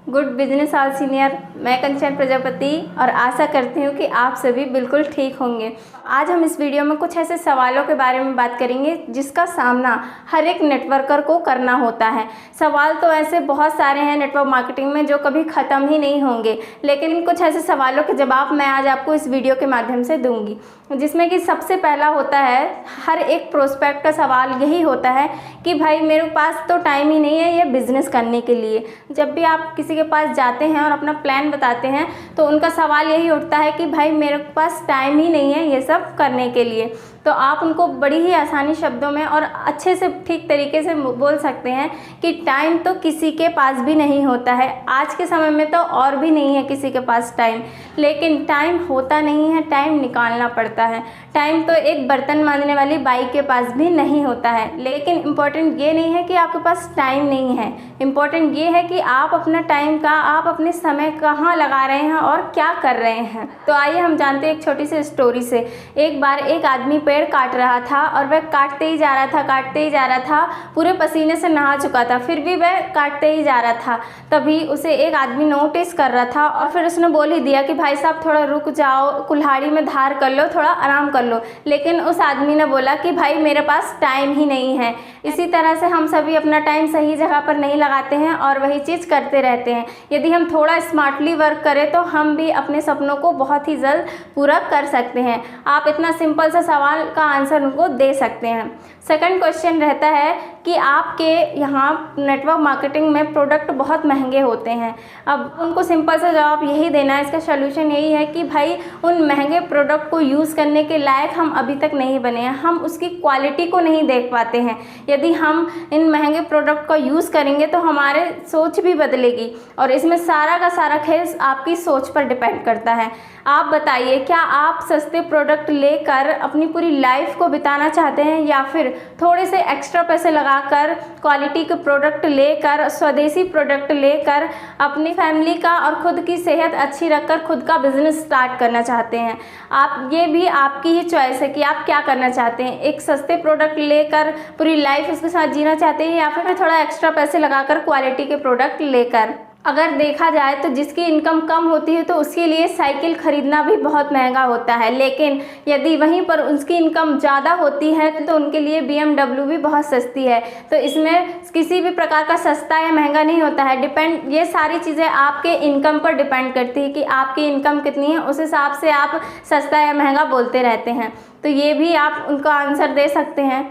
Good business all senior. मैं कंचन प्रजापति और आशा करती हूँ कि आप सभी बिल्कुल ठीक होंगे। आज हम इस वीडियो में कुछ ऐसे सवालों के बारे में बात करेंगे जिसका सामना हर एक नेटवर्कर को करना होता है। सवाल तो ऐसे बहुत सारे हैं नेटवर्क मार्केटिंग में जो कभी ख़त्म ही नहीं होंगे, लेकिन कुछ ऐसे सवालों के जवाब मैं आज आपको इस वीडियो के माध्यम से दूंगी, जिसमें कि सबसे पहला होता है, हर एक प्रोस्पेक्ट का सवाल यही होता है कि भाई मेरे पास तो टाइम ही नहीं है ये बिज़नेस करने के लिए। जब भी आप किसी के पास जाते हैं और अपना प्लान बताते हैं तो उनका सवाल यही उठता है कि भाई मेरे पास टाइम ही नहीं है ये सब करने के लिए। तो आप उनको बड़ी ही आसानी शब्दों में और अच्छे से ठीक तरीके से बोल सकते हैं कि टाइम तो किसी के पास भी नहीं होता है। आज के समय में तो और भी नहीं है किसी के पास टाइम, लेकिन टाइम होता नहीं है, टाइम निकालना पड़ता है। टाइम तो एक बर्तन मांजने वाली बाई के पास भी नहीं होता है। लेकिन इम्पॉर्टेंट ये नहीं है कि आपके पास टाइम नहीं है, इम्पॉर्टेंट ये है कि आप अपना टाइम का, आप अपने समय कहाँ लगा रहे हैं और क्या कर रहे हैं। तो आइए हम जानते हैं एक छोटी सी स्टोरी से। एक बार एक आदमी पेड़ काट रहा था और वह काटते ही जा रहा था, पूरे पसीने से नहा चुका था, फिर भी वह काटते ही जा रहा था। तभी उसे एक आदमी नोटिस कर रहा था और फिर उसने बोल ही दिया कि भाई साहब थोड़ा रुक जाओ, कुल्हाड़ी में धार कर लो, थोड़ा आराम कर लो। लेकिन उस आदमी ने बोला कि भाई मेरे पास टाइम ही नहीं है। इसी तरह से हम सभी अपना टाइम सही जगह पर नहीं लगाते हैं और वही चीज़ करते रहते हैं। यदि हम थोड़ा स्मार्टली वर्क करें तो हम भी अपने सपनों को बहुत ही जल्द पूरा कर सकते हैं। आप इतना सिंपल सा सवाल का आंसर उनको दे सकते हैं। सेकंड क्वेश्चन रहता है कि आपके यहाँ नेटवर्क मार्केटिंग में प्रोडक्ट बहुत महंगे होते हैं। अब उनको सिंपल सा जवाब यही देना है, इसका सलूशन यही है कि भाई उन महंगे प्रोडक्ट को यूज़ करने के लायक हम अभी तक नहीं बने हैं, हम उसकी क्वालिटी को नहीं देख पाते हैं। यदि हम इन महंगे प्रोडक्ट का यूज़ करेंगे तो हमारे सोच भी बदलेगी और इसमें सारा का सारा खेल आपकी सोच पर डिपेंड करता है। आप बताइए, क्या आप सस्ते प्रोडक्ट लेकर अपनी पूरी लाइफ को बिताना चाहते हैं या फिर थोड़े से एक्स्ट्रा पैसे लगाकर क्वालिटी के प्रोडक्ट लेकर, स्वदेशी प्रोडक्ट लेकर अपनी फैमिली का और खुद की सेहत अच्छी रखकर खुद का बिजनेस स्टार्ट करना चाहते हैं? आप, ये भी आपकी ही चॉइस है कि आप क्या करना चाहते हैं। एक सस्ते प्रोडक्ट लेकर पूरी लाइफ उसके साथ जीना चाहते हैं या फिर थोड़ा एक्स्ट्रा पैसे लगाकर क्वालिटी के प्रोडक्ट लेकर। अगर देखा जाए तो जिसकी इनकम कम होती है तो उसके लिए साइकिल खरीदना भी बहुत महंगा होता है, लेकिन यदि वहीं पर उसकी इनकम ज़्यादा होती है तो उनके लिए BMW भी बहुत सस्ती है। तो इसमें किसी भी प्रकार का सस्ता या महंगा नहीं होता है, डिपेंड, ये सारी चीज़ें आपके इनकम पर डिपेंड करती है कि आपकी इनकम कितनी है, उस हिसाब से आप सस्ता या महंगा बोलते रहते हैं। तो ये भी आप उनका आंसर दे सकते हैं।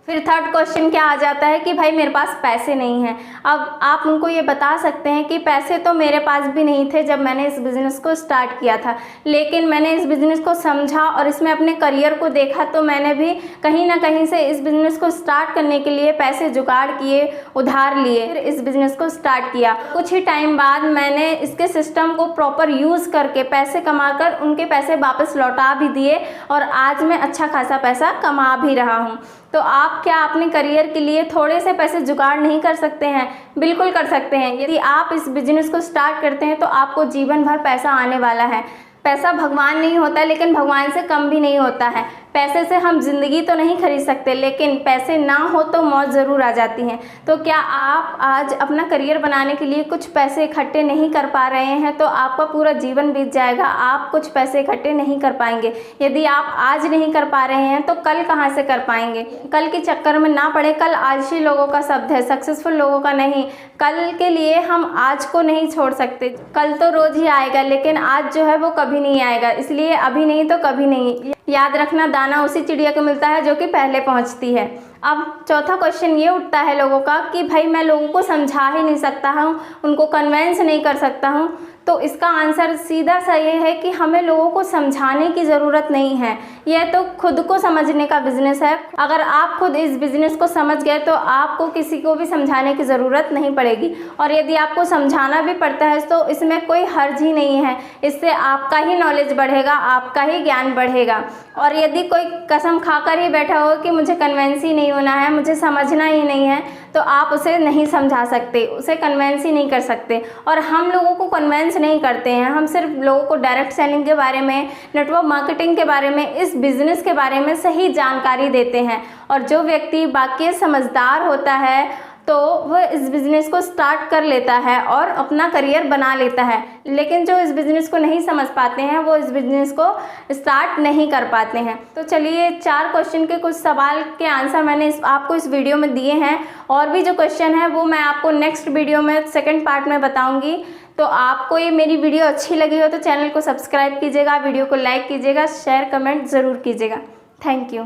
फिर थर्ड क्वेश्चन क्या आ जाता है कि भाई मेरे पास पैसे नहीं हैं। अब आप उनको ये बता सकते हैं कि पैसे तो मेरे पास भी नहीं थे जब मैंने इस बिज़नेस को स्टार्ट किया था, लेकिन मैंने इस बिज़नेस को समझा और इसमें अपने करियर को देखा तो मैंने भी कहीं ना कहीं से इस बिज़नेस को स्टार्ट करने के लिए पैसे जुगाड़ किए, उधार लिए, फिर इस बिज़नेस को स्टार्ट किया। कुछ ही टाइम बाद मैंने इसके सिस्टम को प्रॉपर यूज़ करके पैसे कमाकर उनके पैसे वापस लौटा भी दिए और आज मैं अच्छा खासा पैसा कमा भी रहा हूँ। तो आप क्या अपने करियर के लिए थोड़े से पैसे जुगाड़ नहीं कर सकते हैं? बिल्कुल कर सकते हैं। यदि आप इस बिज़नेस को स्टार्ट करते हैं तो आपको जीवन भर पैसा आने वाला है। पैसा भगवान नहीं होता, लेकिन भगवान से कम भी नहीं होता है। पैसे से हम ज़िंदगी तो नहीं खरीद सकते, लेकिन पैसे ना हो तो मौत ज़रूर आ जाती हैं। तो क्या आप आज अपना करियर बनाने के लिए कुछ पैसे इकट्ठे नहीं कर पा रहे हैं तो आपका पूरा जीवन बीत जाएगा, आप कुछ पैसे इकट्ठे नहीं कर पाएंगे। यदि आप आज नहीं कर पा रहे हैं तो कल कहाँ से कर पाएंगे? कल के चक्कर में ना पड़े। कल आलसी लोगों का शब्द है, सक्सेसफुल लोगों का नहीं। कल के लिए हम आज को नहीं छोड़ सकते। कल तो रोज़ ही आएगा, लेकिन आज जो है वो कभी नहीं आएगा, इसलिए अभी नहीं तो कभी नहीं। याद रखना, दाना उसी चिड़िया को मिलता है जो कि पहले पहुंचती है। अब चौथा क्वेश्चन ये उठता है लोगों का कि भाई मैं लोगों को समझा ही नहीं सकता हूँ, उनको कन्वेंस नहीं कर सकता हूँ। तो इसका आंसर सीधा सा ये है कि हमें लोगों को समझाने की ज़रूरत नहीं है, यह तो खुद को समझने का बिज़नेस है। अगर आप खुद इस बिज़नेस को समझ गए तो आपको किसी को भी समझाने की ज़रूरत नहीं पड़ेगी। और यदि आपको समझाना भी पड़ता है तो इसमें कोई हर्ज ही नहीं है, इससे आपका ही नॉलेज बढ़ेगा, आपका ही ज्ञान बढ़ेगा। और यदि कोई कसम खाकर ही बैठा हो कि मुझे कन्वेंस ही नहीं होना है, मुझे समझना ही नहीं है, तो आप उसे नहीं समझा सकते, उसे कन्वेंस ही नहीं कर सकते। और हम लोगों को कन्वेंस नहीं करते हैं, हम सिर्फ लोगों को डायरेक्ट सेलिंग के बारे में, नेटवर्क मार्केटिंग के बारे में, इस बिज़नेस के बारे में सही जानकारी देते हैं। और जो व्यक्ति बाकी समझदार होता है तो वह इस बिज़नेस को स्टार्ट कर लेता है और अपना करियर बना लेता है। लेकिन जो इस बिज़नेस को नहीं समझ पाते हैं वो इस बिज़नेस को स्टार्ट नहीं कर पाते हैं। तो चलिए 4 क्वेश्चन के कुछ सवाल के आंसर मैंने आपको इस वीडियो में दिए हैं, और भी जो क्वेश्चन है वो मैं आपको नेक्स्ट वीडियो में सेकंड पार्ट में बताऊंगी। तो आपको ये मेरी वीडियो अच्छी लगी हो तो चैनल को सब्सक्राइब कीजिएगा, वीडियो को लाइक कीजिएगा, शेयर कमेंट ज़रूर कीजिएगा। Thank you.